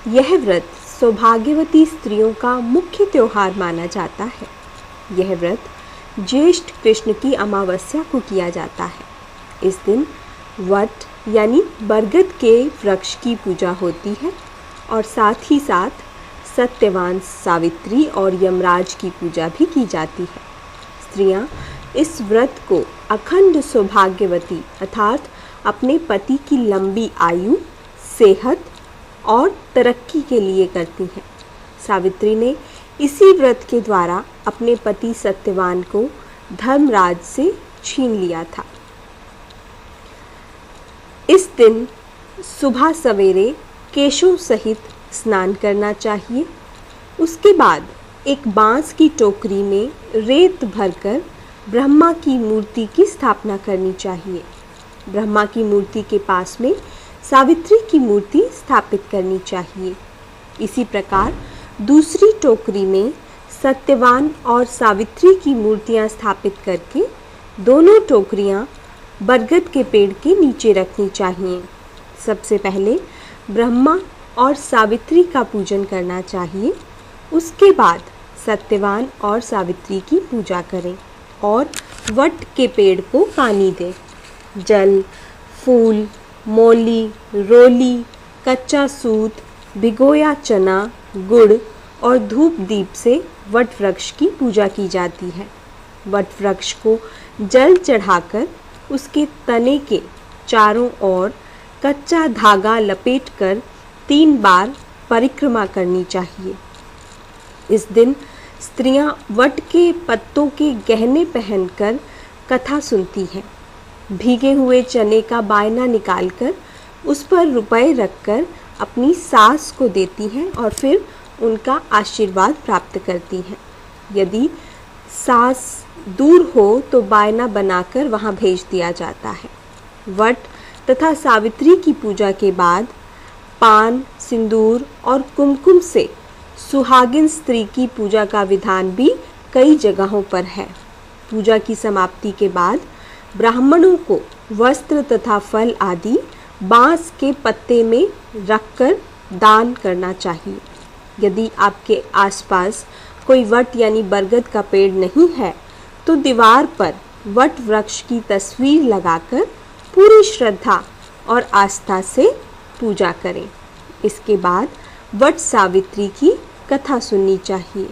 यह व्रत सौभाग्यवती स्त्रियों का मुख्य त्योहार माना जाता है। यह व्रत ज्येष्ठ कृष्ण की अमावस्या को किया जाता है। इस दिन वट यानी बरगद के वृक्ष की पूजा होती है और साथ ही साथ सत्यवान सावित्री और यमराज की पूजा भी की जाती है। स्त्रियां इस व्रत को अखंड सौभाग्यवती अर्थात अपने पति की लंबी आयु, सेहत और तरक्की के लिए करती हैं। सावित्री ने इसी व्रत के द्वारा अपने पति सत्यवान को धर्मराज से छीन लिया था। इस दिन सुबह सवेरे केशों सहित स्नान करना चाहिए। उसके बाद एक बांस की टोकरी में रेत भरकर ब्रह्मा की मूर्ति की स्थापना करनी चाहिए। ब्रह्मा की मूर्ति के पास में सावित्री की मूर्ति स्थापित करनी चाहिए। इसी प्रकार दूसरी टोकरी में सत्यवान और सावित्री की मूर्तियां स्थापित करके दोनों टोकरियां बरगद के पेड़ के नीचे रखनी चाहिए। सबसे पहले ब्रह्मा और सावित्री का पूजन करना चाहिए। उसके बाद सत्यवान और सावित्री की पूजा करें और वट के पेड़ को पानी दें। जल, फूल, मौली, रोली, कच्चा सूत, भिगोया चना, गुड़ और धूप दीप से वट वृक्ष की पूजा की जाती है। वट वृक्ष को जल चढ़ाकर उसके तने के चारों ओर कच्चा धागा लपेटकर 3 बार परिक्रमा करनी चाहिए। इस दिन स्त्रियां वट के पत्तों के गहने पहनकर कथा सुनती हैं। भीगे हुए चने का बायना निकालकर उस पर रुपए रखकर अपनी सास को देती हैं और फिर उनका आशीर्वाद प्राप्त करती हैं। यदि सास दूर हो तो बायना बनाकर वहां भेज दिया जाता है। वट तथा सावित्री की पूजा के बाद पान, सिंदूर और कुमकुम से सुहागिन स्त्री की पूजा का विधान भी कई जगहों पर है। पूजा की समाप्ति के बाद ब्राह्मणों को वस्त्र तथा फल आदि बांस के पत्ते में रखकर दान करना चाहिए। यदि आपके आसपास कोई वट यानी बरगद का पेड़ नहीं है तो दीवार पर वट वृक्ष की तस्वीर लगाकर पूरी श्रद्धा और आस्था से पूजा करें। इसके बाद वट सावित्री की कथा सुननी चाहिए।